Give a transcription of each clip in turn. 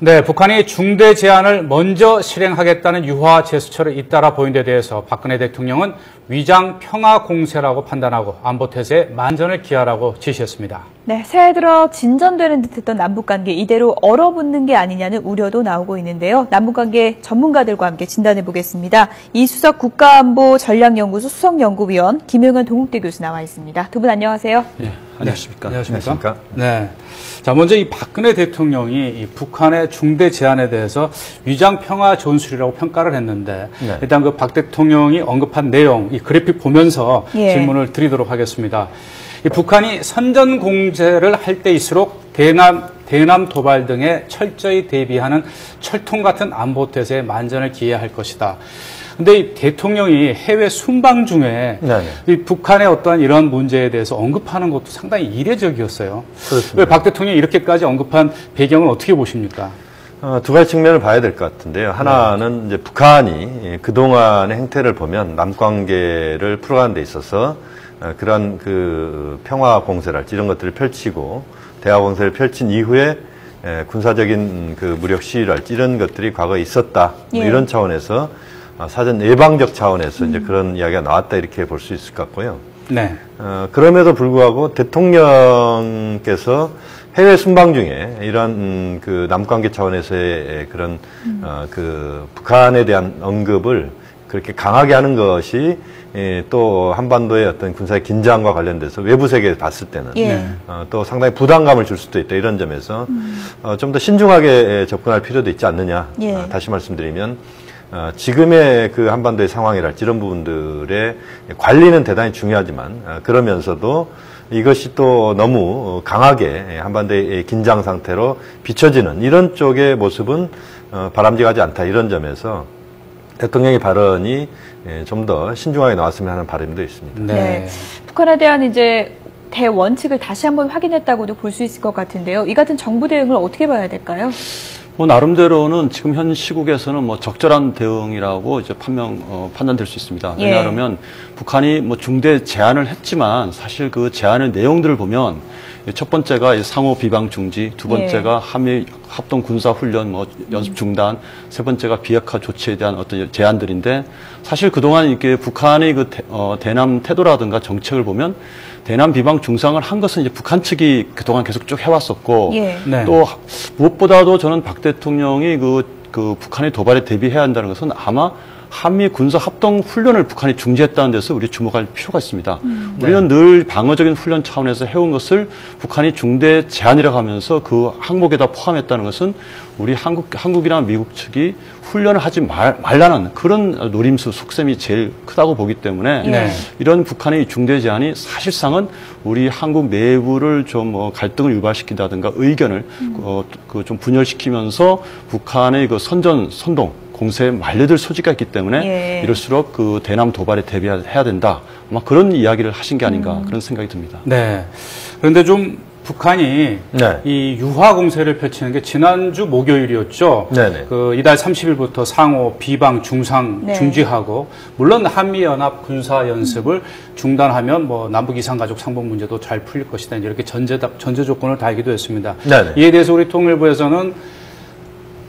네, 북한이 중대 제안을 먼저 실행하겠다는 유화 제스처를 잇따라 보인 데 대해서 박근혜 대통령은 위장 평화 공세라고 판단하고 안보태세에 만전을 기하라고 지시했습니다. 네, 새해 들어 진전되는 듯했던 남북관계 이대로 얼어붙는 게 아니냐는 우려도 나오고 있는데요. 남북관계 전문가들과 함께 진단해 보겠습니다. 이수석 국가안보전략연구소 수석연구위원 김용현 동국대 교수 나와 있습니다. 두 분 안녕하세요. 네, 안녕하십니까. 안녕하십니까. 네. 자, 먼저 이 박근혜 대통령이 이 북한의 중대 제안에 대해서 위장 평화 전술이라고 평가를 했는데 네. 일단 그 박 대통령이 언급한 내용, 이 그래픽 보면서 질문을 드리도록 하겠습니다. 이 북한이 선전 공세를 할 때일수록 대남 도발 등에 철저히 대비하는 철통 같은 안보 태세에 만전을 기해야 할 것이다. 근데 이 대통령이 해외 순방 중에 이 북한의 어떠한 이러한 문제에 대해서 언급하는 것도 상당히 이례적이었어요. 왜 박 대통령이 이렇게까지 언급한 배경은 어떻게 보십니까? 두 가지 측면을 봐야 될 것 같은데요. 하나는 이제 북한이 그동안의 행태를 보면 남관계를 풀어가는 데 있어서 그런 그 평화 공세랄지 이런 것들을 펼치고 대화 공세를 펼친 이후에 군사적인 그 무력 시위랄지 이런 것들이 과거에 있었다. 이런 차원에서 사전 예방적 차원에서 이제 그런 이야기가 나왔다 이렇게 볼 수 있을 것 같고요. 네. 그럼에도 불구하고 대통령께서 해외 순방 중에 이런 그 남관계 차원에서의 그런 그 북한에 대한 언급을 그렇게 강하게 하는 것이 또 한반도의 어떤 군사의 긴장과 관련돼서 외부 세계에 봤을 때는 또 상당히 부담감을 줄 수도 있다 이런 점에서 좀 더 신중하게 접근할 필요도 있지 않느냐. 다시 말씀드리면 지금의 그 한반도의 상황이랄지 이런 부분들의 관리는 대단히 중요하지만 그러면서도 이것이 또 너무 강하게 한반도의 긴장 상태로 비춰지는 이런 쪽의 모습은 바람직하지 않다 이런 점에서 대통령의 발언이 좀 더 신중하게 나왔으면 하는 바람도 있습니다. 네. 북한에 대한 이제 대원칙을 다시 한번 확인했다고도 볼 수 있을 것 같은데요. 이 같은 정부 대응을 어떻게 봐야 될까요? 나름대로는 지금 현 시국에서는 적절한 대응이라고 이제 판단될 수 있습니다. 왜냐하면 북한이 중대 제안을 했지만 사실 그 제안의 내용들을 보면 첫 번째가 상호 비방 중지, 두 번째가 한미 합동 군사 훈련 연습 중단, 세 번째가 비핵화 조치에 대한 어떤 제안들인데 사실 그동안 이렇게 북한의 그 대남 태도라든가 정책을 보면 대남 비방 중상을 한 것은 이제 북한 측이 그동안 계속 쭉 해왔었고 또 무엇보다도 저는 박 대통령이 그 북한의 도발에 대비해야 한다는 것은 아마 한미 군사 합동 훈련을 북한이 중지했다는 데서 우리 주목할 필요가 있습니다. 우리는 늘 방어적인 훈련 차원에서 해온 것을 북한이 중대 제안이라고 하면서 그 항목에다 포함했다는 것은 우리 한국이나 미국 측이 훈련을 하지 말라는 그런 노림수 속셈이 제일 크다고 보기 때문에 이런 북한의 중대 제안이 사실상은 우리 한국 내부를 좀 갈등을 유발시킨다든가 의견을 좀 분열시키면서 북한의 그 선동 공세에 말려들 소지가 있기 때문에 이럴수록 그 대남 도발에 대비해야 된다. 아마 그런 이야기를 하신 게 아닌가 그런 생각이 듭니다. 네. 그런데 좀 북한이 이 유화 공세를 펼치는 게 지난주 목요일이었죠. 그 이달 30일부터 상호 비방 중상 중지하고 물론 한미연합 군사 연습을 중단하면 남북 이산가족 상봉 문제도 잘 풀릴 것이다. 이렇게 전제 조건을 달기도 했습니다. 이에 대해서 우리 통일부에서는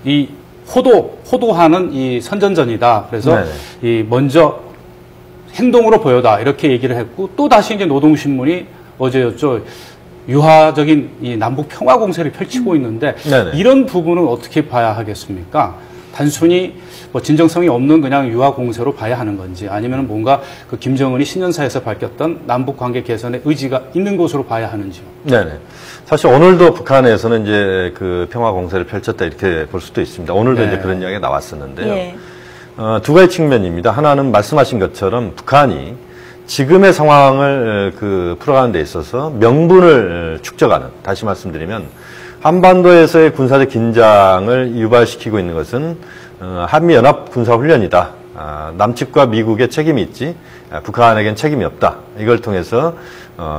이 호도하는 이 선전전이다. 그래서 이 먼저 행동으로 보여다. 이렇게 얘기를 했고 또 다시 이제 노동신문이 어제였죠. 유화적인 이 남북 평화 공세를 펼치고 있는데 이런 부분은 어떻게 봐야 하겠습니까? 단순히 진정성이 없는 그냥 유화 공세로 봐야 하는 건지 아니면 뭔가 그 김정은이 신년사에서 밝혔던 남북 관계 개선의 의지가 있는 것으로 봐야 하는지요? 사실 오늘도 북한에서는 이제 그 평화 공세를 펼쳤다 이렇게 볼 수도 있습니다. 오늘도 이제 그런 이야기가 나왔었는데요. 두 가지 측면입니다. 하나는 말씀하신 것처럼 북한이 지금의 상황을 풀어가는 데 있어서 명분을 축적하는, 다시 말씀드리면 한반도에서의 군사적 긴장을 유발시키고 있는 것은 한미연합 군사훈련이다. 남측과 미국의 책임이 있지 북한에겐 책임이 없다. 이걸 통해서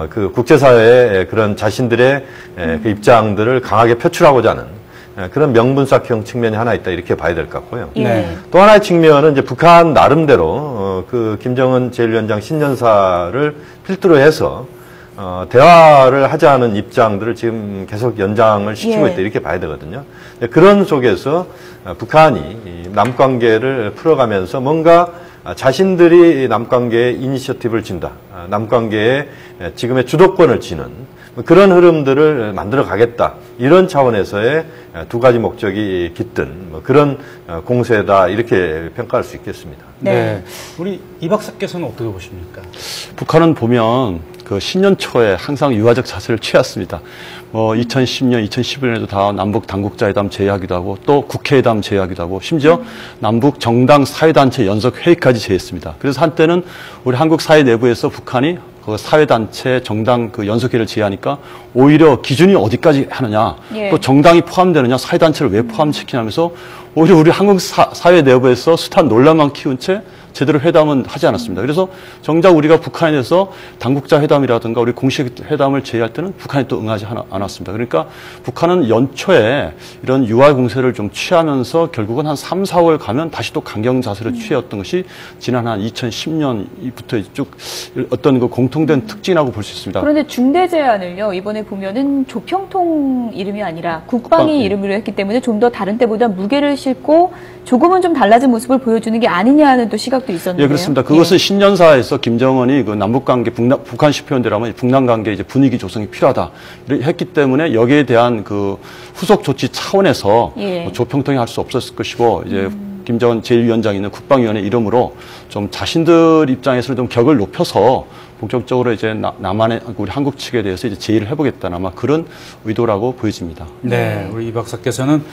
그 국제사회의 그런 자신들의 그 입장들을 강하게 표출하고자 하는 그런 명분삭형 측면이 하나 있다. 이렇게 봐야 될 것 같고요. 또 하나의 측면은 이제 북한 나름대로 그 김정은 제1위원장 신년사를 필두로 해서 대화를 하자는 입장들을 지금 계속 연장을 시키고 있다 이렇게 봐야 되거든요. 그런 속에서 북한이 남관계를 풀어가면서 뭔가 자신들이 남관계에 이니셔티브를 진다. 남관계에 지금의 주도권을 쥐는 그런 흐름들을 만들어 가겠다. 이런 차원에서의 두 가지 목적이 깃든 그런 공세다. 이렇게 평가할 수 있겠습니다. 네. 우리 이 박사께서는 어떻게 보십니까? 북한은 보면 그 신년 초에 항상 유화적 자세를 취했습니다. 2010년, 2011년에도 다 남북 당국자회담 제의하기도 하고 또 국회회담 제의하기도 하고 심지어 남북 정당 사회단체 연석 회의까지 제의했습니다. 그래서 한때는 우리 한국 사회 내부에서 북한이 그 사회단체 정당 그 연석회를 제의하니까 오히려 기준이 어디까지 하느냐, 또 정당이 포함되느냐, 사회단체를 왜 포함시키냐면서 오히려 우리 한국 사회 내부에서 숱한 논란만 키운 채 제대로 회담은 하지 않았습니다. 그래서 정작 우리가 북한에 대해서 당국자 회담이라든가 우리 공식 회담을 제의할 때는 북한이 또 응하지 않았습니다. 그러니까 북한은 연초에 이런 유화 공세를 좀 취하면서 결국은 한 3, 4월 가면 다시 또 강경 자세를 취해왔던 것이 지난 한 2010년부터 쭉 어떤 그 공통된 특징이라고 볼 수 있습니다. 그런데 중대 제안을요, 이번에 보면은 조평통 이름이 아니라 국방위 이름으로 했기 때문에 좀 더 다른 때보다 무게를 싣고 조금은 좀 달라진 모습을 보여주는 게 아니냐는 또 시각도 있었는데요. 예, 그렇습니다. 그것은 신년사에서 김정은이 그 남북관계, 북한식 표현대로하면 북남관계 이제 분위기 조성이 필요하다 했기 때문에 여기에 대한 그 후속 조치 차원에서 뭐 조평통이 할 수 없었을 것이고 이제 김정은 제1위원장이 있는 국방위원회 이름으로 좀 자신들 입장에서는 좀 격을 높여서 본격적으로 이제 남한의 우리 한국 측에 대해서 이제 제의를 해보겠다는 아마 그런 의도라고 보여집니다. 네, 우리 이 박사께서는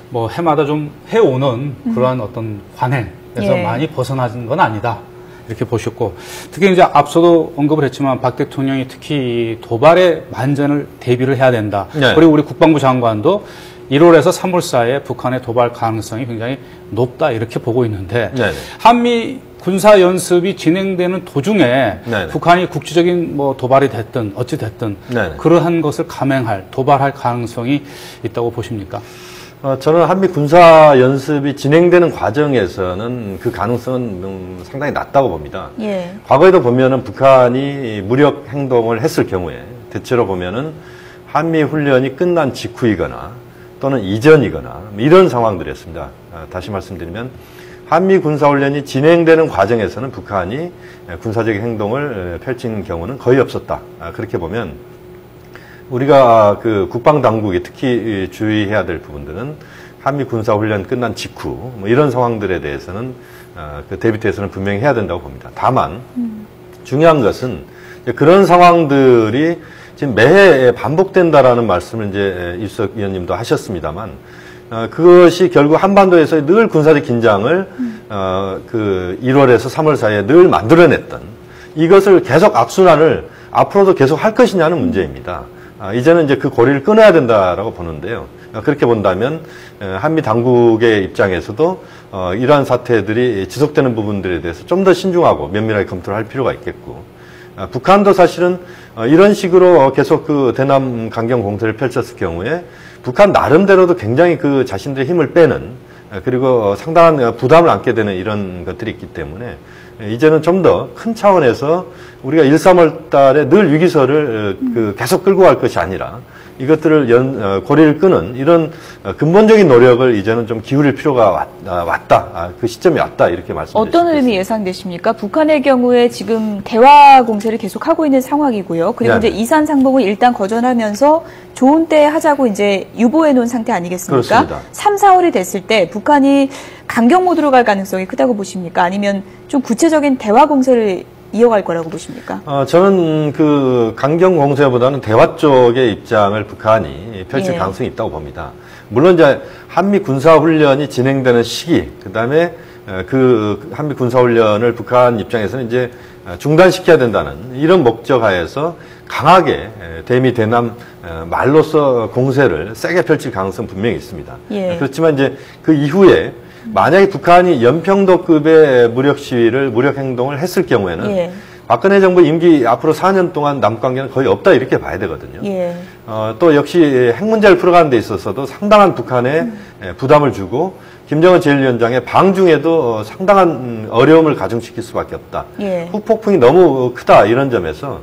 뭐 해마다 좀 해오는 그러한 어떤 관행에서 많이 벗어나는 건 아니다. 이렇게 보셨고, 특히 이제 앞서도 언급을 했지만 박 대통령이 특히 도발에 만전을 대비를 해야 된다. 네. 그리고 우리 국방부 장관도 1월에서 3월 사이에 북한의 도발 가능성이 굉장히 높다 이렇게 보고 있는데 한미 군사 연습이 진행되는 도중에 북한이 국지적인 뭐 도발이 됐든 어찌 됐든 그러한 것을 감행할 도발할 가능성이 있다고 보십니까? 저는 한미 군사 연습이 진행되는 과정에서는 그 가능성은 상당히 낮다고 봅니다. 과거에도 보면은 북한이 무력 행동을 했을 경우에 대체로 보면은 한미 훈련이 끝난 직후이거나 또는 이전이거나 이런 상황들이었습니다. 다시 말씀드리면 한미 군사훈련이 진행되는 과정에서는 북한이 군사적 행동을 펼치는 경우는 거의 없었다. 그렇게 보면 우리가 그 국방당국이 특히 주의해야 될 부분들은 한미 군사훈련 끝난 직후 뭐 이런 상황들에 대해서는 그 대비태세는 분명히 해야 된다고 봅니다. 다만 중요한 것은 그런 상황들이 지금 매해 반복된다라는 말씀을 이제 이수석 위원님도 하셨습니다만 그것이 결국 한반도에서 늘 군사적 긴장을 그 1월에서 3월 사이에 늘 만들어냈던 이것을 계속 악순환을 앞으로도 계속 할 것이냐는 문제입니다. 이제는 이제 그 고리를 끊어야 된다라고 보는데요. 그렇게 본다면 한미 당국의 입장에서도 이러한 사태들이 지속되는 부분들에 대해서 좀 더 신중하고 면밀하게 검토를 할 필요가 있겠고, 북한도 사실은 이런 식으로 계속 그 대남 강경 공세를 펼쳤을 경우에 북한 나름대로도 굉장히 그 자신들의 힘을 빼는 그리고 상당한 부담을 안게 되는 이런 것들이 있기 때문에 이제는 좀 더 큰 차원에서 우리가 1, 3월 달에 늘 위기설을 그 계속 끌고 갈 것이 아니라 이것들을 고리를 끄는 이런 근본적인 노력을 이제는 좀 기울일 필요가 왔다. 그 시점이 왔다. 이렇게 말씀드립니다. 어떤 흐름이 예상되십니까? 북한의 경우에 지금 대화 공세를 계속하고 있는 상황이고요. 그리고 이제 이산 상봉을 일단 거절하면서 좋은 때 하자고 이제 유보해 놓은 상태 아니겠습니까? 그렇습니다. 3, 4월이 됐을 때 북한이 강경 모드로 갈 가능성이 크다고 보십니까? 아니면 좀 구체적인 대화 공세를 이어갈 거라고 보십니까? 저는 그 강경 공세보다는 대화 쪽의 입장을 북한이 펼칠 가능성이 있다고 봅니다. 물론 이제 한미 군사 훈련이 진행되는 시기, 그다음에 그 한미 군사 훈련을 북한 입장에서는 이제 중단시켜야 된다는 이런 목적하에서 강하게 대미 대남 말로써 공세를 세게 펼칠 가능성 분명히 있습니다. 그렇지만 이제 그 이후에 만약에 북한이 연평도급의 무력 시위를, 무력 행동을 했을 경우에는 박근혜 정부 임기 앞으로 4년 동안 남관계는 거의 없다 이렇게 봐야 되거든요. 또 역시 핵 문제를 풀어가는 데 있어서도 상당한 북한에 부담을 주고 김정은 제1위원장의 방중에도 상당한 어려움을 가중시킬 수밖에 없다. 후폭풍이 너무 크다 이런 점에서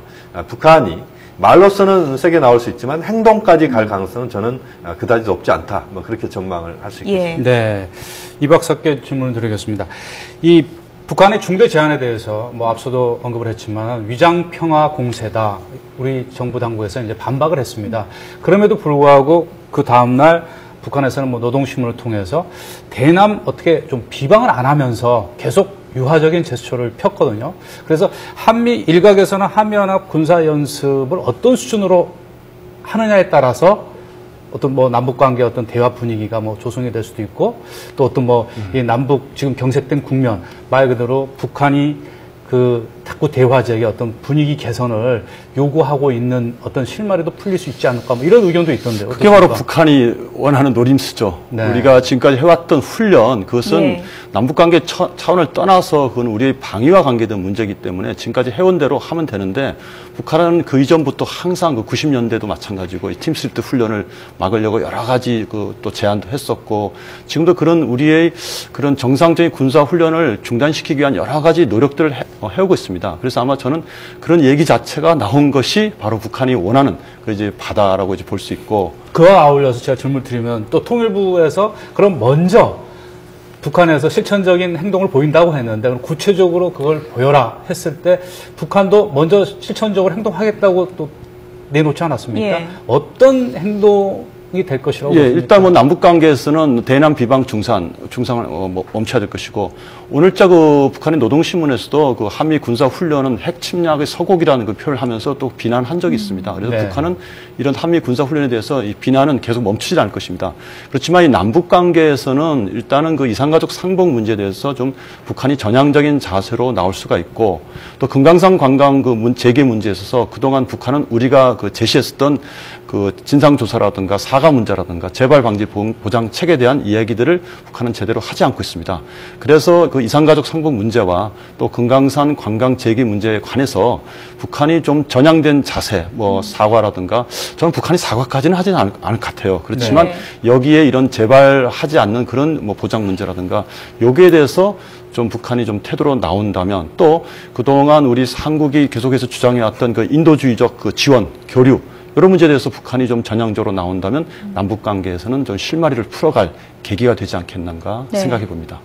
북한이 말로서는 세게 나올 수 있지만 행동까지 갈 가능성은 저는 그다지 높지 않다. 뭐 그렇게 전망을 할 수 있겠습니다. 네, 이 박사께 질문을 드리겠습니다. 이 북한의 중대 제안에 대해서 뭐 앞서도 언급을 했지만 위장 평화 공세다. 우리 정부 당국에서 이제 반박을 했습니다. 그럼에도 불구하고 그 다음 날 북한에서는 뭐 노동신문을 통해서 대남 어떻게 좀 비방을 안 하면서 계속 유화적인 제스처를 폈거든요. 그래서 한미 일각에서는 한미연합 군사 연습을 어떤 수준으로 하느냐에 따라서 어떤 뭐 남북 관계 어떤 대화 분위기가 뭐 조성이 될 수도 있고 또 어떤 뭐 이 남북 지금 경색된 국면 말 그대로 북한이 그 자꾸 대화 지역의 어떤 분위기 개선을 요구하고 있는 어떤 실마리도 풀릴 수 있지 않을까 뭐 이런 의견도 있던데요. 그게 바로 북한이 원하는 노림수죠. 네. 우리가 지금까지 해왔던 훈련 그것은 네. 남북관계 차원을 떠나서 그건 우리의 방위와 관계된 문제이기 때문에 지금까지 해온 대로 하면 되는데 북한은 그 이전부터 항상 그 90년대도 마찬가지고 팀스리트 훈련을 막으려고 여러 가지 그 또 제안도 했었고 지금도 그런 우리의 그런 정상적인 군사 훈련을 중단시키기 위한 여러 가지 노력들을 해오고 있습니다. 그래서 아마 저는 그런 얘기 자체가 나온 것이 바로 북한이 원하는 그 이제 바다라고 이제 볼 수 있고 그와 아울러서 제가 질문을 드리면 또 통일부에서 그럼 먼저 북한에서 실천적인 행동을 보인다고 했는데 그럼 구체적으로 그걸 보여라 했을 때 북한도 먼저 실천적으로 행동하겠다고 또 내놓지 않았습니까? 예. 어떤 행동이 될 것이라고 보십니까? 일단 뭐 남북 관계에서는 대남 비방 중상을 뭐 멈춰야 될 것이고 오늘자 그 북한의 노동신문에서도 그 한미 군사 훈련은 핵 침략의 서곡이라는 그 표현을 하면서 또 비난한 적이 있습니다. 그래서 네. 북한은 이런 한미 군사 훈련에 대해서 이 비난은 계속 멈추지 않을 것입니다. 그렇지만 이 남북 관계에서는 일단은 그 이산가족 상봉 문제에 대해서 좀 북한이 전향적인 자세로 나올 수가 있고 또 금강산 관광 그 재개 문제에 있어서 그동안 북한은 우리가 그 제시했었던 그 진상조사라든가 사과 문제라든가 재발 방지 보장 책에 대한 이야기들을 북한은 제대로 하지 않고 있습니다. 그래서 그 이산가족 상봉 문제와 또 금강산 관광 재개 문제에 관해서 북한이 좀 전향된 자세, 뭐 사과라든가 저는 북한이 사과까지는 하지는 않을 것 같아요. 그렇지만 네. 여기에 이런 재발하지 않는 그런 뭐 보장 문제라든가 여기에 대해서 좀 북한이 좀 태도로 나온다면 또 그동안 우리 한국이 계속해서 주장해왔던 그 인도주의적 그 지원, 교류 이런 문제에 대해서 북한이 좀 전향적으로 나온다면 남북 관계에서는 좀 실마리를 풀어갈 계기가 되지 않겠는가 네. 생각해 봅니다.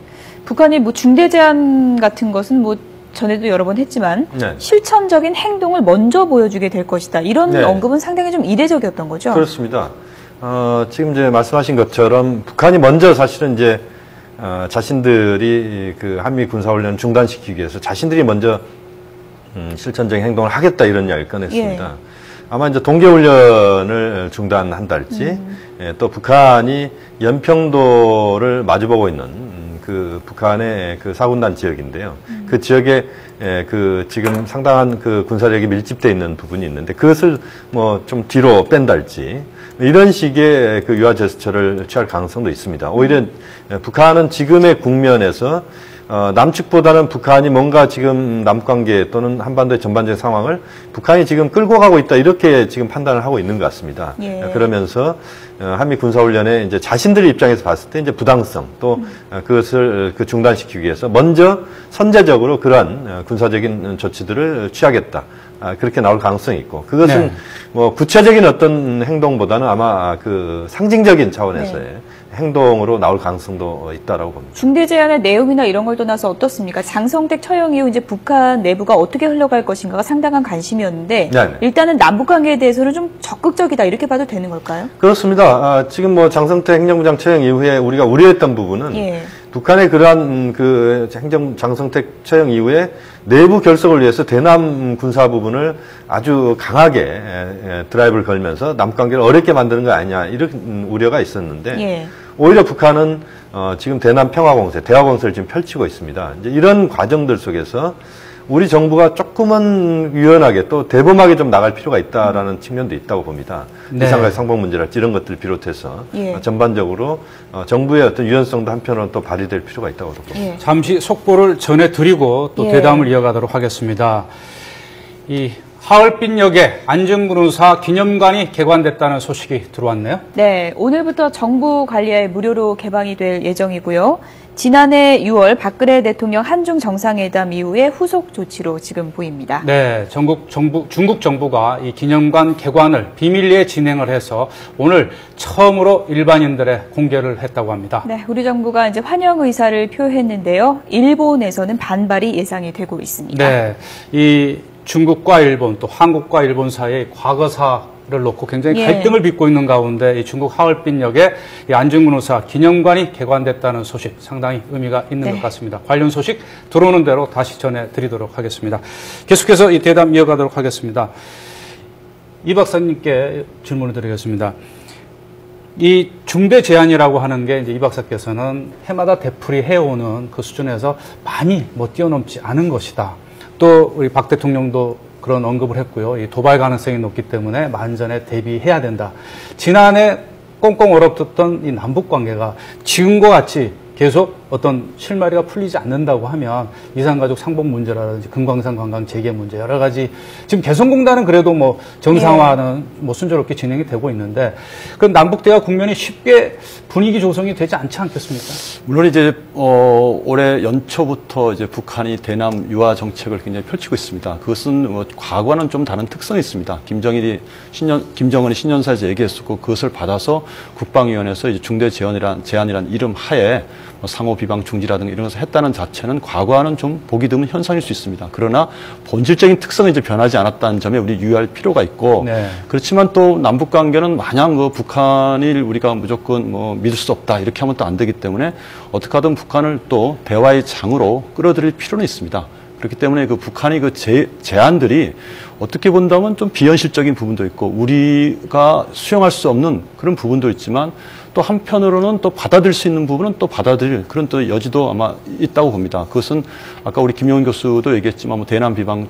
북한이 뭐 중대 제안 같은 것은 뭐 전에도 여러 번 했지만 네. 실천적인 행동을 먼저 보여주게 될 것이다. 이런 네. 언급은 상당히 좀 이례적이었던 거죠. 그렇습니다. 지금 이제 말씀하신 것처럼 북한이 먼저 사실은 이제 자신들이 그 한미 군사훈련을 중단시키기 위해서 자신들이 먼저 실천적인 행동을 하겠다 이런 이야기를 꺼냈습니다. 예. 아마 이제 동계훈련을 중단한달지 또 북한이 연평도를 마주보고 있는 그 북한의 그 사군단 지역인데요. 그 지역에 그 지금 상당한 그 군사력이 밀집되어 있는 부분이 있는데 그것을 뭐 좀 뒤로 뺀달지 이런 식의 그 유화 제스처를 취할 가능성도 있습니다. 오히려 북한은 지금의 국면에서 남측보다는 북한이 뭔가 지금 남북관계 또는 한반도의 전반적인 상황을 북한이 지금 끌고 가고 있다 이렇게 지금 판단을 하고 있는 것 같습니다. 예. 그러면서 한미 군사훈련에 이제 자신들의 입장에서 봤을 때 이제 부당성 또 그것을 그 중단시키기 위해서 먼저 선제적으로 그러한 군사적인 조치들을 취하겠다. 그렇게 나올 가능성이 있고 그것은 네. 뭐 구체적인 어떤 행동보다는 아마 그 상징적인 차원에서의 네. 행동으로 나올 가능성도 있다라고 봅니다. 중대 제안의 내용이나 이런 걸 떠나서 어떻습니까? 장성택 처형 이후 이제 북한 내부가 어떻게 흘러갈 것인가가 상당한 관심이었는데 네네. 일단은 남북 관계에 대해서는 좀 적극적이다 이렇게 봐도 되는 걸까요? 그렇습니다. 지금 뭐 장성택 행정부장 처형 이후에 우리가 우려했던 부분은 예. 북한의 그러한 그 장성택 처형 이후에 내부 결속을 위해서 대남 군사 부분을 아주 강하게 드라이브를 걸면서 남북관계를 어렵게 만드는 거 아니냐 이런 우려가 있었는데 예. 오히려 북한은 지금 대남 평화공세, 대화공세를 지금 펼치고 있습니다. 이제 이런 과정들 속에서 우리 정부가 조금은 유연하게 또 대범하게 좀 나갈 필요가 있다라는 측면도 있다고 봅니다. 네. 이산가족 상봉 문제랄지 이런 것들을 비롯해서 예. 전반적으로 정부의 어떤 유연성도 한편으로는 또 발휘될 필요가 있다고 봅니다. 예. 잠시 속보를 전해드리고 또 예. 대담을 이어가도록 하겠습니다. 이 하얼빈역에 안중근의사 기념관이 개관됐다는 소식이 들어왔네요. 네, 오늘부터 정부 관리하에 무료로 개방이 될 예정이고요. 지난해 6월 박근혜 대통령 한중 정상회담 이후에 후속 조치로 지금 보입니다. 네, 중국 정부가 이 기념관 개관을 비밀리에 진행을 해서 오늘 처음으로 일반인들의 공개를 했다고 합니다. 네, 우리 정부가 이제 환영 의사를 표했는데요. 일본에서는 반발이 예상이 되고 있습니다. 네, 이 중국과 일본 또 한국과 일본 사이의 과거사를 놓고 굉장히 갈등을 빚고 있는 가운데 이 중국 하얼빈역에 이 안중근 의사 기념관이 개관됐다는 소식 상당히 의미가 있는 것 같습니다. 관련 소식 들어오는 대로 다시 전해드리도록 하겠습니다. 계속해서 이 대담 이어가도록 하겠습니다. 이 박사님께 질문을 드리겠습니다. 이 중대 제한이라고 하는 게 이제 이 박사께서는 해마다 되풀이해오는 그 수준에서 많이 뛰어넘지 않은 것이다. 또 우리 박 대통령도 그런 언급을 했고요. 이 도발 가능성이 높기 때문에 만전에 대비해야 된다. 지난해 꽁꽁 얼어붙었던 이 남북 관계가 지금과 같이 계속 어떤 실마리가 풀리지 않는다고 하면 이산가족 상봉 문제라든지 금강산 관광 재개 문제 여러 가지 지금 개성공단은 그래도 뭐 정상화는 뭐 순조롭게 진행이 되고 있는데 그럼 남북 대화 국면이 쉽게 분위기 조성이 되지 않지 않겠습니까? 물론 이제 올해 연초부터 이제 북한이 대남 유화 정책을 굉장히 펼치고 있습니다. 그것은 뭐 과거와는 좀 다른 특성이 있습니다. 김정은이 신년사에서 얘기했었고 그것을 받아서 국방위원회에서 이제 중대 제한이란 이름 하에 상호 비방 중지라든가 이런 것을 했다는 자체는 과거와는 좀 보기 드문 현상일 수 있습니다. 그러나 본질적인 특성이 이제 변하지 않았다는 점에 우리 유의할 필요가 있고 그렇지만 또 남북 관계는 마냥 그 북한을 우리가 무조건 뭐 믿을 수 없다 이렇게 하면 또 안 되기 때문에 어떻게 하든 북한을 또 대화의 장으로 끌어들일 필요는 있습니다. 그렇기 때문에 그 북한의 그 제안들이 어떻게 본다면 좀 비현실적인 부분도 있고 우리가 수용할 수 없는 그런 부분도 있지만 또 한편으로는 또 받아들일 수 있는 부분은 또 받아들일 그런 또 여지도 아마 있다고 봅니다. 그것은 아까 우리 김용인 교수도 얘기했지만 뭐 대남 비방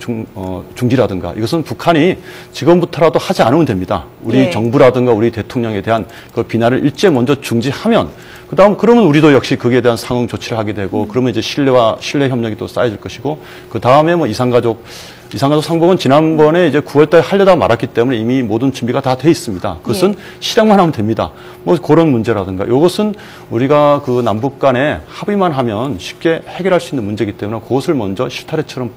중지라든가 이것은 북한이 지금부터라도 하지 않으면 됩니다. 우리 정부라든가 우리 대통령에 대한 그 비난을 일제 먼저 중지하면 그다음 그러면 우리도 역시 거기에 대한 상응 조치를 하게 되고 그러면 이제 신뢰 협력이 또 쌓여질 것이고 그 다음에 뭐 이산가족 상봉은 지난번에 이제 9월달에 하려다 말았기 때문에 이미 모든 준비가 다 돼 있습니다. 그것은 실행만 하면 됩니다. 뭐 그런 문제라든가 이것은 우리가 그 남북 간에 합의만 하면 쉽게 해결할 수 있는 문제이기 때문에 그것을 먼저 실타래처럼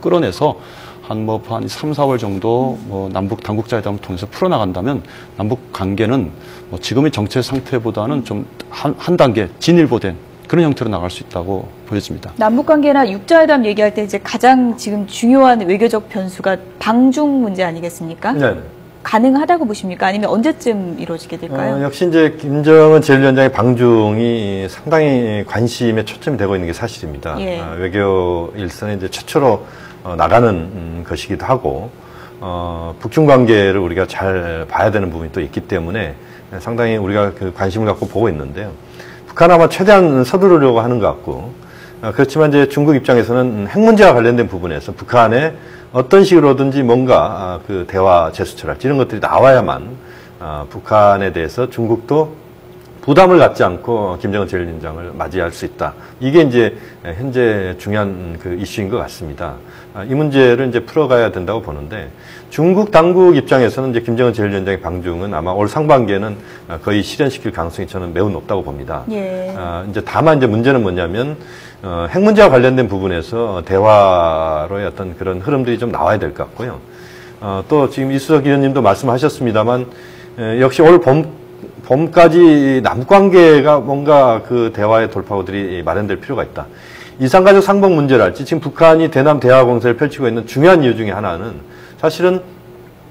끌어내서 한 3, 4월 정도 뭐 남북 당국자회담을 통해서 풀어나간다면 남북 관계는 뭐 지금의 정체 상태보다는 좀 한 단계 진일보된 그런 형태로 나갈 수 있다고 보여집니다. 남북관계나 육자회담 얘기할 때 이제 가장 지금 중요한 외교적 변수가 방중 문제 아니겠습니까? 네. 가능하다고 보십니까? 아니면 언제쯤 이루어지게 될까요? 역시 이제 김정은 제1위원장의 방중이 상당히 관심에 초점이 되고 있는 게 사실입니다. 외교 일선에 이제 최초로 나가는 것이기도 하고 북중 관계를 우리가 잘 봐야 되는 부분이 또 있기 때문에 상당히 우리가 그 관심을 갖고 보고 있는데요. 북한 아마 최대한 서두르려고 하는 것 같고 그렇지만 이제 중국 입장에서는 핵 문제와 관련된 부분에서 북한에 어떤 식으로든지 뭔가 그 대화 제스처랄지 이런 것들이 나와야만 북한에 대해서 중국도 부담을 갖지 않고 김정은 제1위원장을 맞이할 수 있다. 이게 이제 현재 중요한 그 이슈인 것 같습니다. 이 문제를 이제 풀어가야 된다고 보는데 중국 당국 입장에서는 이제 김정은 제1위원장의 방중은 아마 올 상반기에는 거의 실현시킬 가능성이 저는 매우 높다고 봅니다. 이제 다만 이제 문제는 뭐냐면 핵 문제와 관련된 부분에서 대화로의 어떤 그런 흐름들이 좀 나와야 될 것 같고요. 또 지금 이수석 의원님도 말씀하셨습니다만 역시 올 봄까지 남관계가 뭔가 그 대화의 돌파구들이 마련될 필요가 있다. 이산가족 상봉 문제랄지 지금 북한이 대남 대화 공세를 펼치고 있는 중요한 이유 중에 하나는 사실은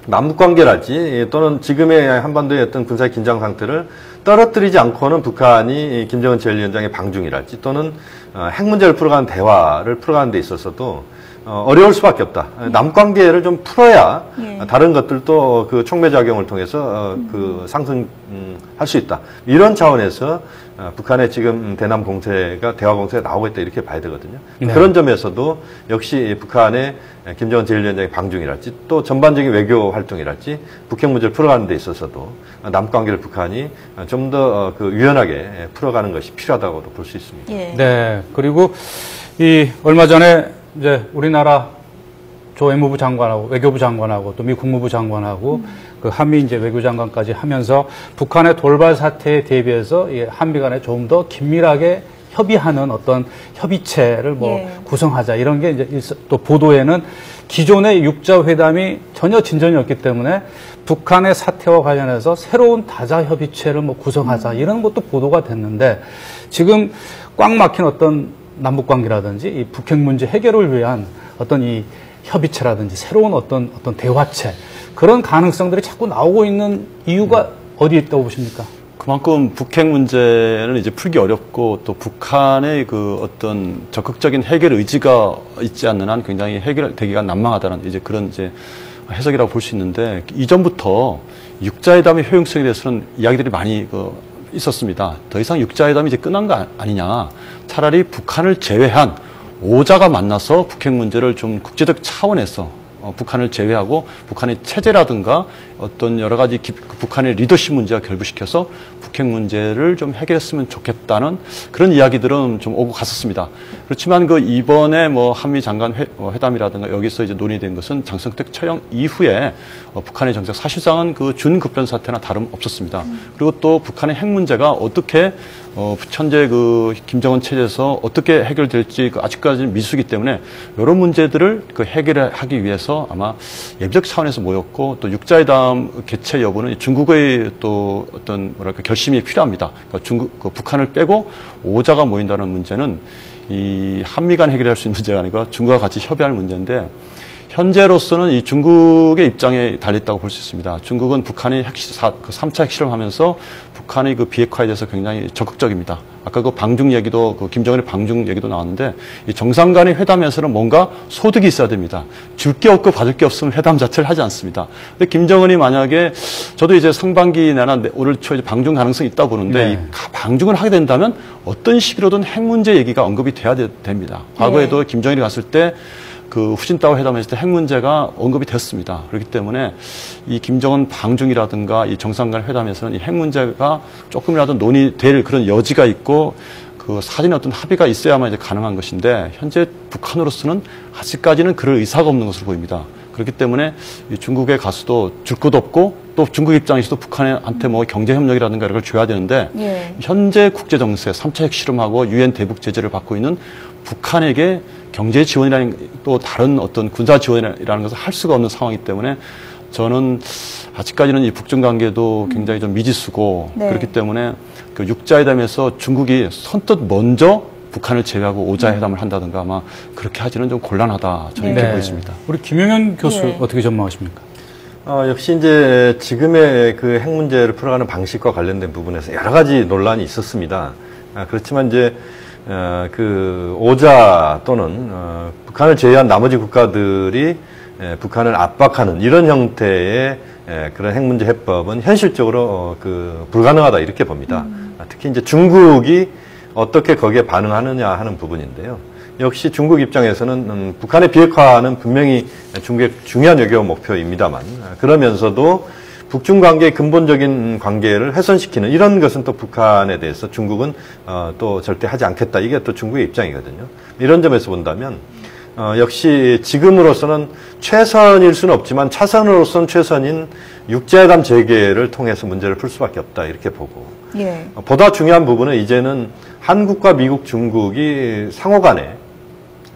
남북관계랄지 또는 지금의 한반도의 어떤 군사의 긴장 상태를 떨어뜨리지 않고는 북한이 김정은 제1위원장의 방중이랄지 또는 핵 문제를 풀어가는 대화를 풀어가는 데 있어서도 어려울 수밖에 없다. 남관계를 좀 풀어야 다른 것들도 그 촉매작용을 통해서 그 상승할 수 있다. 이런 차원에서 북한의 지금 대남 공세가 대화 공세가 나오고 있다 이렇게 봐야 되거든요. 그런 점에서도 역시 북한의 김정은 제1위원장의 방중이랄지 또 전반적인 외교 활동이랄지 북핵 문제를 풀어가는 데 있어서도 남관계를 북한이 좀 더 그 유연하게 풀어가는 것이 필요하다고도 볼 수 있습니다. 네. 그리고 이 얼마 전에 이제 우리나라 조 외무부 장관하고 외교부 장관하고 또 미 국무부 장관하고 그 한미 이제 외교장관까지 하면서 북한의 돌발 사태에 대비해서 한미 간에 좀 더 긴밀하게 협의하는 어떤 협의체를 구성하자 이런 게 이제 또 보도에는 기존의 육자 회담이 전혀 진전이 없기 때문에 북한의 사태와 관련해서 새로운 다자 협의체를 구성하자 이런 것도 보도가 됐는데 지금 꽉 막힌 어떤 남북 관계라든지 이 북핵 문제 해결을 위한 어떤 이 협의체라든지 새로운 어떤 대화체 그런 가능성들이 자꾸 나오고 있는 이유가 어디에 있다고 보십니까? 그만큼 북핵 문제는 이제 풀기 어렵고 또 북한의 그 어떤 적극적인 해결 의지가 있지 않는 한 굉장히 해결되기가 난망하다는 이제 그런 이제 해석이라고 볼 수 있는데 이전부터 육자회담의 효용성에 대해서는 이야기들이 많이 있었습니다. 더 이상 육자회담이 이제 끝난 거 아니냐. 차라리 북한을 제외한 5자가 만나서 북핵 문제를 좀 국제적 차원에서 북한을 제외하고 북한의 체제라든가 어떤 여러 가지 북한의 리더십 문제와 결부시켜서 북핵 문제를 좀 해결했으면 좋겠다는 그런 이야기들은 좀 오고 갔었습니다. 그렇지만 그 이번에 한미 장관 회담이라든가 여기서 이제 논의된 것은 장성택 처형 이후에 북한의 정책 사실상은 그 준급변 사태나 다름없었습니다. 그리고 또 북한의 핵 문제가 어떻게 현재 그 김정은 체제에서 어떻게 해결될지 아직까지는 미수기 때문에 이런 문제들을 해결하기 위해서 아마 예비적 차원에서 모였고 또 육자회담 개최 여부는 중국의 또 어떤 결심이 필요합니다. 그러니까 북한을 빼고 5자가 모인다는 문제는 이 한미 간 해결할 수 있는 문제가 아니고 중국과 같이 협의할 문제인데 현재로서는 이 중국의 입장에 달렸다고 볼 수 있습니다. 중국은 북한이 3차 핵실험하면서 북한의 그 비핵화에 대해서 굉장히 적극적입니다. 아까 그 방중 얘기도, 김정은의 방중 얘기도 나왔는데, 이 정상 간의 회담에서는 뭔가 소득이 있어야 됩니다. 줄 게 없고 받을 게 없으면 회담 자체를 하지 않습니다. 근데 김정은이 만약에, 저도 이제 상반기 내나 올 초 이제 방중 가능성이 있다고 보는데, 이 방중을 하게 된다면 어떤 식으로든 핵 문제 얘기가 언급이 돼야 됩니다. 과거에도 김정일이 갔을 때, 그 후진타오 회담했을 때 핵 문제가 언급이 됐습니다. 그렇기 때문에 이 김정은 방중이라든가 이 정상 간 회담에서는 이 핵 문제가 조금이라도 논의될 그런 여지가 있고 그 사전에 어떤 합의가 있어야만 이제 가능한 것인데 현재 북한으로서는 아직까지는 그럴 의사가 없는 것으로 보입니다. 그렇기 때문에 이 중국에 가서도 줄 것도 없고 또 중국 입장에서도 북한한테 경제협력이라든가 이런 걸 줘야 되는데 현재 국제정세 3차 핵실험하고 유엔 대북 제재를 받고 있는 북한에게 경제 지원이라는 또 다른 어떤 군사 지원이라는 것을 할 수가 없는 상황이기 때문에 저는 아직까지는 이 북중 관계도 굉장히 좀 미지수고 그렇기 때문에 그 육자회담에서 중국이 선뜻 먼저 북한을 제외하고 5자 회담을 한다든가 아마 그렇게 하지는 좀 곤란하다 저는 이렇게 보입니다. 우리 김용현 교수 어떻게 전망하십니까? 역시 이제 지금의 그 핵 문제를 풀어가는 방식과 관련된 부분에서 여러 가지 논란이 있었습니다. 그렇지만 이제 그 5자 또는 북한을 제외한 나머지 국가들이 북한을 압박하는 이런 형태의 그런 핵 문제 해법은 현실적으로 불가능하다 이렇게 봅니다. 특히 이제 중국이 어떻게 거기에 반응하느냐 하는 부분인데요. 역시 중국 입장에서는 북한의 비핵화는 분명히 중국의 중요한 외교 목표입니다만 그러면서도 북중 관계의 근본적인 관계를 훼손시키는 이런 것은 또 북한에 대해서 중국은 또 절대 하지 않겠다. 이게 또 중국의 입장이거든요. 이런 점에서 본다면 역시 지금으로서는 최선일 수는 없지만 차선으로서는 최선인 육자회담 재개를 통해서 문제를 풀 수밖에 없다. 이렇게 보고 보다 중요한 부분은 이제는 한국과 미국, 중국이 상호 간에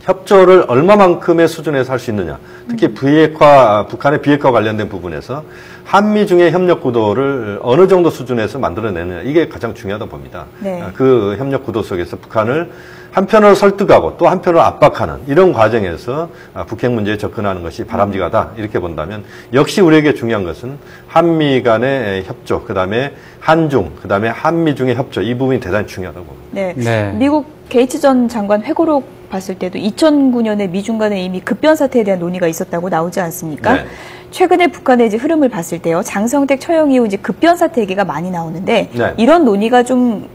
협조를 얼마만큼의 수준에서 할 수 있느냐. 특히 북한의 비핵화 관련된 부분에서 한미 중의 협력 구도를 어느 정도 수준에서 만들어내느냐. 이게 가장 중요하다고 봅니다. 그 협력 구도 속에서 북한을 한편으로 설득하고 또 한편으로 압박하는 이런 과정에서 북핵 문제에 접근하는 것이 바람직하다. 이렇게 본다면 역시 우리에게 중요한 것은 한미 간의 협조, 그다음에 한중, 그다음에 한미 중의 협조. 이 부분이 대단히 중요하다고 봅니다. 미국 게이츠 전 장관 회고록 봤을 때도 2009년에 미중 간에 이미 급변 사태에 대한 논의가 있었다고 나오지 않습니까? 최근에 북한의 이제 흐름을 봤을 때요. 장성택 처형 이후 이제 급변 사태 얘기가 많이 나오는데 이런 논의가 좀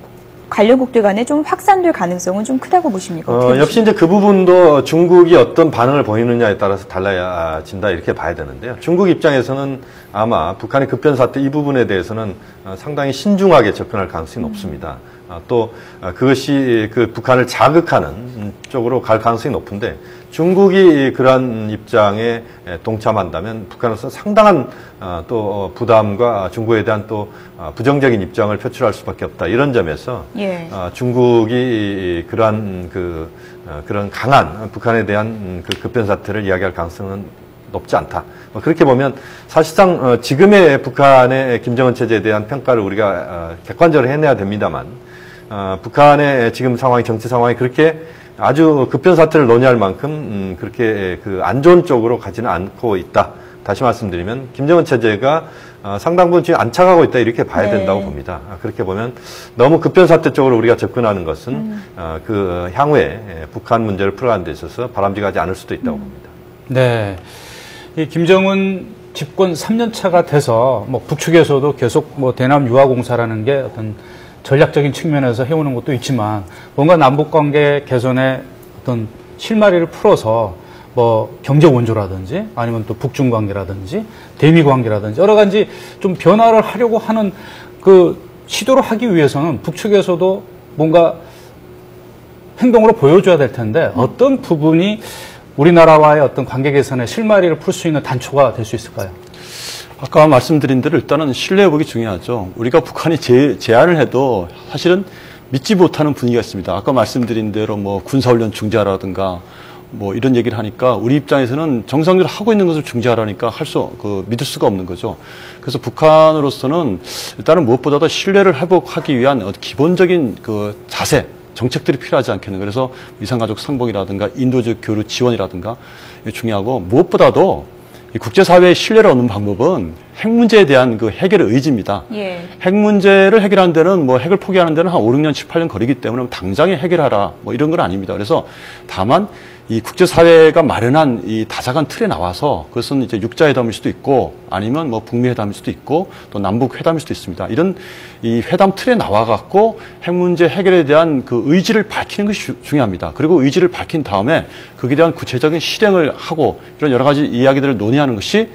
관련국들 간에 좀 확산될 가능성은 좀 크다고 보십니까? 역시 이제 그 부분도 중국이 어떤 반응을 보이느냐에 따라서 달라진다 이렇게 봐야 되는데요. 중국 입장에서는 아마 북한의 급변 사태 이 부분에 대해서는 상당히 신중하게 접근할 가능성이 높습니다. 또 그것이 그 북한을 자극하는 쪽으로 갈 가능성이 높은데 중국이 그러한 입장에 동참한다면 북한으로서 상당한 또 부담과 중국에 대한 또 부정적인 입장을 표출할 수밖에 없다. 이런 점에서 예. 중국이 그러한 그런 강한 북한에 대한 그 급변 사태를 이야기할 가능성은 높지 않다. 그렇게 보면 사실상 지금의 북한의 김정은 체제에 대한 평가를 우리가 객관적으로 해내야 됩니다만 북한의 지금 상황이 정치 상황이 그렇게 아주 급변 사태를 논의할 만큼 그렇게 안 좋은 쪽으로 가지는 않고 있다. 다시 말씀드리면 김정은 체제가 상당 부분 지금 안착하고 있다 이렇게 봐야 된다고 봅니다. 그렇게 보면 너무 급변 사태 쪽으로 우리가 접근하는 것은 그 향후에 북한 문제를 풀어가는 데 있어서 바람직하지 않을 수도 있다고 봅니다. 네, 이 김정은 집권 3년 차가 돼서 뭐 북측에서도 계속 뭐 대남 유화공사라는 게 어떤 전략적인 측면에서 해오는 것도 있지만 뭔가 남북관계 개선에 어떤 실마리를 풀어서 뭐 경제 원조라든지 아니면 또 북중 관계라든지 대미 관계라든지 여러 가지 좀 변화를 하려고 하는 그 시도를 하기 위해서는 북측에서도 뭔가 행동으로 보여줘야 될 텐데 어떤 부분이 우리나라와의 어떤 관계 개선에 실마리를 풀 수 있는 단초가 될 수 있을까요? 아까 말씀드린 대로 일단은 신뢰회복이 중요하죠. 우리가 북한이 제안을 해도 사실은 믿지 못하는 분위기가 있습니다. 아까 말씀드린 대로 뭐 군사훈련 중지하라든가 뭐 이런 얘기를 하니까 우리 입장에서는 정상적으로 하고 있는 것을 중지하라니까 믿을 수가 없는 거죠. 그래서 북한으로서는 일단은 무엇보다도 신뢰를 회복하기 위한 기본적인 그 자세, 정책들이 필요하지 않겠는가. 그래서 이산가족 상봉이라든가 인도적 교류 지원이라든가 중요하고 무엇보다도 이 국제사회의 신뢰를 얻는 방법은 핵 문제에 대한 그 해결의 의지입니다. 예. 핵 문제를 해결하는 데는 뭐 핵을 포기하는 데는 한 5, 6년, 7, 8년 걸리기 때문에 당장에 해결하라 뭐 이런 건 아닙니다. 그래서 다만 이 국제사회가 마련한 이 다자간 틀에 나와서 그것은 이제 육자회담일 수도 있고 아니면 뭐 북미회담일 수도 있고 또 남북회담일 수도 있습니다. 이런 이 회담 틀에 나와갖고 핵 문제 해결에 대한 그 의지를 밝히는 것이 중요합니다. 그리고 의지를 밝힌 다음에 거기에 대한 구체적인 실행을 하고 이런 여러 가지 이야기들을 논의하는 것이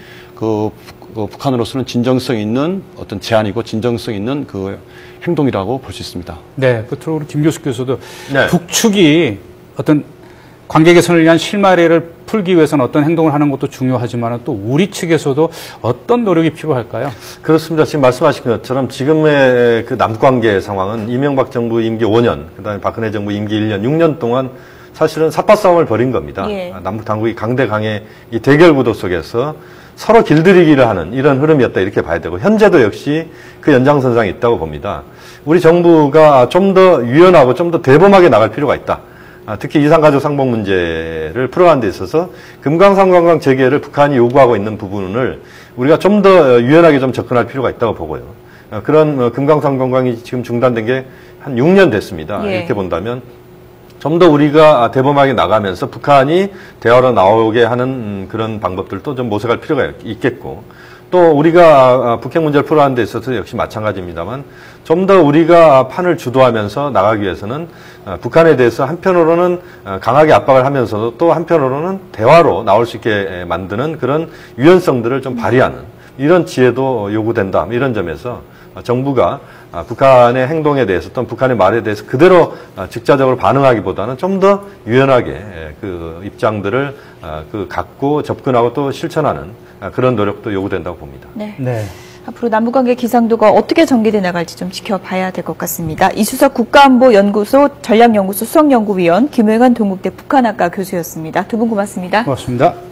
북한으로서는 진정성 있는 어떤 제안이고 진정성 있는 그 행동이라고 볼 수 있습니다. 네, 끝으로 우리 김 교수께서도 네. 북측이 어떤 관계 개선을 위한 실마리를 풀기 위해서는 어떤 행동을 하는 것도 중요하지만 또 우리 측에서도 어떤 노력이 필요할까요? 그렇습니다. 지금 말씀하신 것처럼 지금의 그 남북관계 상황은 이명박 정부 임기 5년, 그다음에 박근혜 정부 임기 1년, 6년 동안 사실은 삿바싸움을 벌인 겁니다. 예. 남북 당국이 강대강의 이 대결 구도 속에서 서로 길들이기를 하는 이런 흐름이었다 이렇게 봐야 되고 현재도 역시 그 연장선상에 있다고 봅니다. 우리 정부가 좀 더 유연하고 좀 더 대범하게 나갈 필요가 있다. 특히 이산가족 상봉 문제를 풀어가는 데 있어서 금강산 관광 재개를 북한이 요구하고 있는 부분을 우리가 좀 더 유연하게 좀 접근할 필요가 있다고 보고요. 그런 금강산 관광이 지금 중단된 게 한 6년 됐습니다. 예. 이렇게 본다면 좀 더 우리가 대범하게 나가면서 북한이 대화로 나오게 하는 그런 방법들도 좀 모색할 필요가 있겠고 또 우리가 북핵 문제를 풀어가는 데 있어서 역시 마찬가지입니다만 좀 더 우리가 판을 주도하면서 나가기 위해서는 북한에 대해서 한편으로는 강하게 압박을 하면서도 또 한편으로는 대화로 나올 수 있게 만드는 그런 유연성들을 좀 발휘하는 이런 지혜도 요구된다. 이런 점에서 정부가 북한의 행동에 대해서 또는 북한의 말에 대해서 그대로 즉자적으로 반응하기보다는 좀 더 유연하게 그 입장들을 갖고 접근하고 또 실천하는 그런 노력도 요구된다고 봅니다. 네. 네. 앞으로 남북관계 기상도가 어떻게 전개돼 나갈지 좀 지켜봐야 될 것 같습니다. 이수석 국가안보연구소 전략연구소 수석연구위원 김효관 동국대 북한학과 교수였습니다. 두 분 고맙습니다. 고맙습니다.